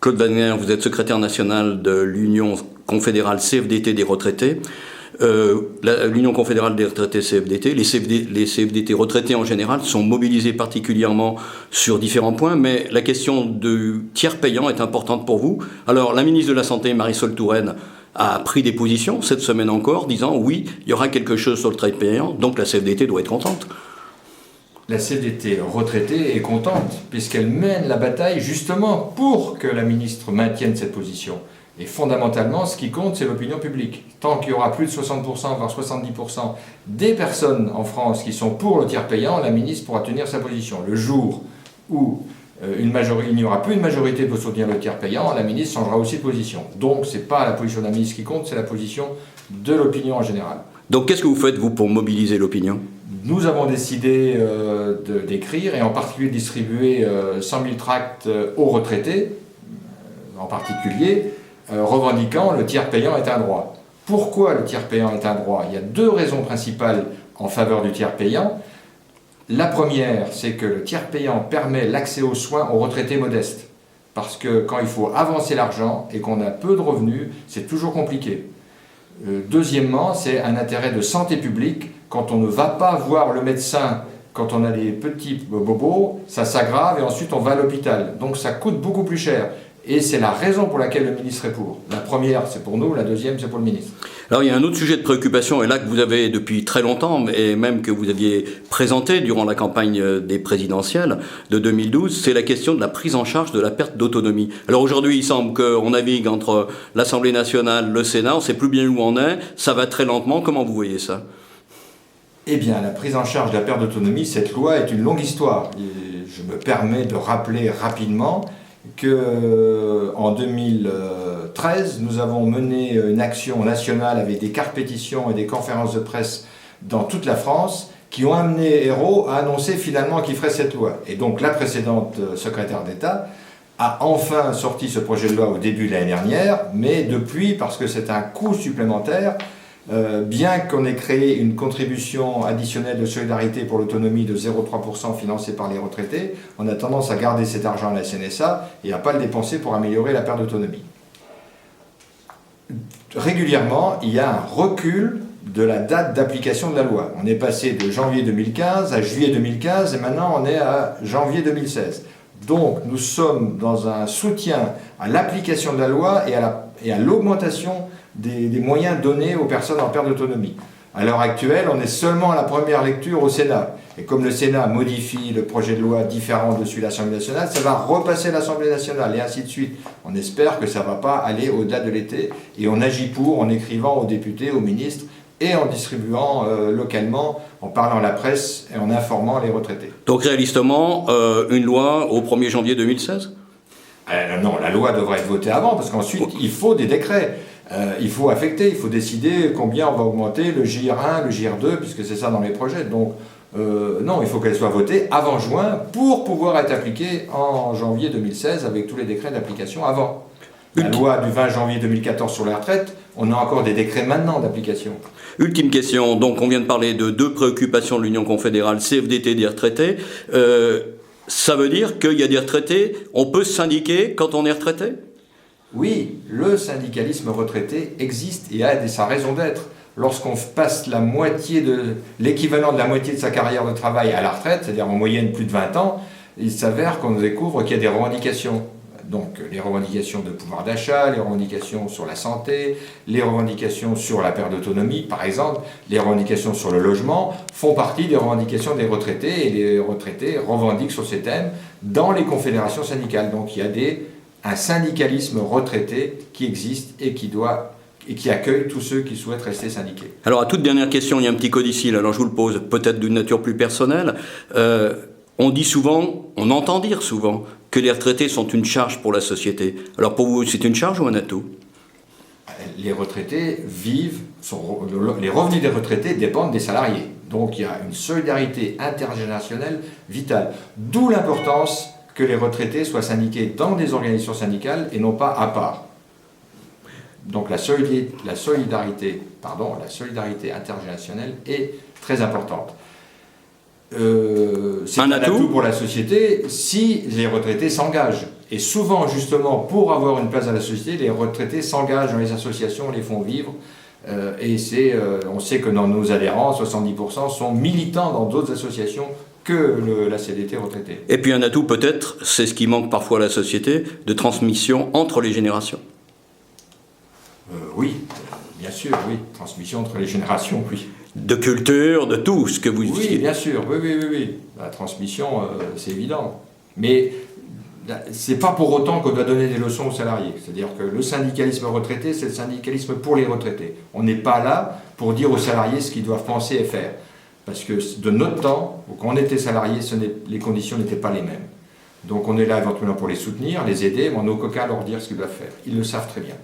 Claude Wagner, vous êtes secrétaire national de l'Union confédérale CFDT des retraités. L'Union confédérale des retraités CFDT, les CFDT retraités en général sont mobilisés particulièrement sur différents points, mais la question du tiers payant est importante pour vous. Alors la ministre de la Santé, Marisol Touraine, a pris des positions cette semaine encore, disant oui, il y aura quelque chose sur le tiers payant, donc la CFDT doit être contente. La CFDT retraitée est contente, puisqu'elle mène la bataille justement pour que la ministre maintienne cette position. Et fondamentalement, ce qui compte, c'est l'opinion publique. Tant qu'il y aura plus de 60%, voire 70% des personnes en France qui sont pour le tiers payant, la ministre pourra tenir sa position. Le jour où il n'y aura plus une majorité pour soutenir le tiers payant, la ministre changera aussi de position. Donc, ce n'est pas la position de la ministre qui compte, c'est la position de l'opinion en général. Donc, qu'est-ce que vous faites, vous, pour mobiliser l'opinion ? Nous avons décidé d'écrire et en particulier de distribuer 100 000 tracts aux retraités, en particulier, revendiquant le tiers payant est un droit. Pourquoi le tiers payant est un droit ? Il y a deux raisons principales en faveur du tiers payant. La première, c'est que le tiers payant permet l'accès aux soins aux retraités modestes. Parce que quand il faut avancer l'argent et qu'on a peu de revenus, c'est toujours compliqué. Deuxièmement, c'est un intérêt de santé publique. Quand on ne va pas voir le médecin, quand on a des petits bobos, ça s'aggrave et ensuite on va à l'hôpital. Donc ça coûte beaucoup plus cher. Et c'est la raison pour laquelle le ministre est pour. La première, c'est pour nous, la deuxième, c'est pour le ministre. Alors il y a un autre sujet de préoccupation, et là que vous avez depuis très longtemps, et même que vous aviez présenté durant la campagne des présidentielles de 2012, c'est la question de la prise en charge de la perte d'autonomie. Alors aujourd'hui, il semble qu'on navigue entre l'Assemblée nationale, le Sénat, on ne sait plus bien où on est, ça va très lentement, comment vous voyez ça ? Eh bien, la prise en charge de la perte d'autonomie, cette loi est une longue histoire. Et je me permets de rappeler rapidement qu'en 2013, nous avons mené une action nationale avec des cartes pétitions et des conférences de presse dans toute la France qui ont amené Ayrault à annoncer finalement qu'il ferait cette loi. Et donc la précédente secrétaire d'État a enfin sorti ce projet de loi au début de l'année dernière, mais depuis, parce que c'est un coût supplémentaire, bien qu'on ait créé une contribution additionnelle de solidarité pour l'autonomie de 0,3% financée par les retraités, on a tendance à garder cet argent à la CNSA et à ne pas le dépenser pour améliorer la perte d'autonomie. Régulièrement, il y a un recul de la date d'application de la loi. On est passé de janvier 2015 à juillet 2015 et maintenant on est à janvier 2016. Donc nous sommes dans un soutien à l'application de la loi et à l'augmentation des moyens donnés aux personnes en perte d'autonomie. À l'heure actuelle, on est seulement à la première lecture au Sénat. Et comme le Sénat modifie le projet de loi différent de celui de l'Assemblée nationale, ça va repasser à l'Assemblée nationale et ainsi de suite. On espère que ça ne va pas aller au-delà de l'été. Et on agit pour en écrivant aux députés, aux ministres et en distribuant localement, en parlant à la presse et en informant les retraités. Donc réalistement, une loi au 1er janvier 2016 ? Non, la loi devrait être votée avant parce qu'ensuite, il faut des décrets. Il faut affecter, il faut décider combien on va augmenter le JR1, le JR2, puisque c'est ça dans les projets. Donc, non, il faut qu'elle soit votée avant juin pour pouvoir être appliquée en janvier 2016 avec tous les décrets d'application avant. La loi du 20 janvier 2014 sur la retraite, on a encore des décrets maintenant d'application. Ultime question, donc on vient de parler de deux préoccupations de l'Union confédérale, CFDT des retraités. Ça veut dire qu'il y a des retraités, on peut se syndiquer quand on est retraité ? Oui, le syndicalisme retraité existe et a sa raison d'être. Lorsqu'on passe l'équivalent de la moitié de sa carrière de travail à la retraite, c'est-à-dire en moyenne plus de 20 ans, il s'avère qu'on découvre qu'il y a des revendications. Donc les revendications de pouvoir d'achat, les revendications sur la santé, les revendications sur la perte d'autonomie, par exemple, les revendications sur le logement font partie des revendications des retraités et les retraités revendiquent sur ces thèmes dans les confédérations syndicales. Donc il y a un syndicalisme retraité qui existe et qui accueille tous ceux qui souhaitent rester syndiqués. Alors, à toute dernière question, il y a un petit codicile, alors je vous le pose peut-être d'une nature plus personnelle. On dit souvent, on entend dire souvent, que les retraités sont une charge pour la société. Alors pour vous, c'est une charge ou un atout ? Les retraités les revenus des retraités dépendent des salariés. Donc il y a une solidarité intergénérationnelle vitale. D'où l'importance que les retraités soient syndiqués dans des organisations syndicales et non pas à part. Donc la solidarité intergénérationnelle est très importante. C'est un atout pour la société si les retraités s'engagent. Et souvent, justement, pour avoir une place dans la société, les retraités s'engagent dans les associations, les font vivre. On sait que dans nos adhérents, 70% sont militants dans d'autres associations que la CFDT retraitée. Et puis un atout peut-être, c'est ce qui manque parfois à la société, de transmission entre les générations. Oui, bien sûr, oui. Transmission entre les générations, oui. De culture, de tout ce que vous... Oui, bien sûr, oui. La transmission, c'est évident. Mais c'est pas pour autant qu'on doit donner des leçons aux salariés. C'est-à-dire que le syndicalisme retraité, c'est le syndicalisme pour les retraités. On n'est pas là pour dire aux salariés ce qu'ils doivent penser et faire. Parce que de notre temps, quand on était salarié, les conditions n'étaient pas les mêmes. Donc on est là éventuellement pour les soutenir, les aider, mais en aucun cas leur dire ce qu'ils doivent faire. Ils le savent très bien.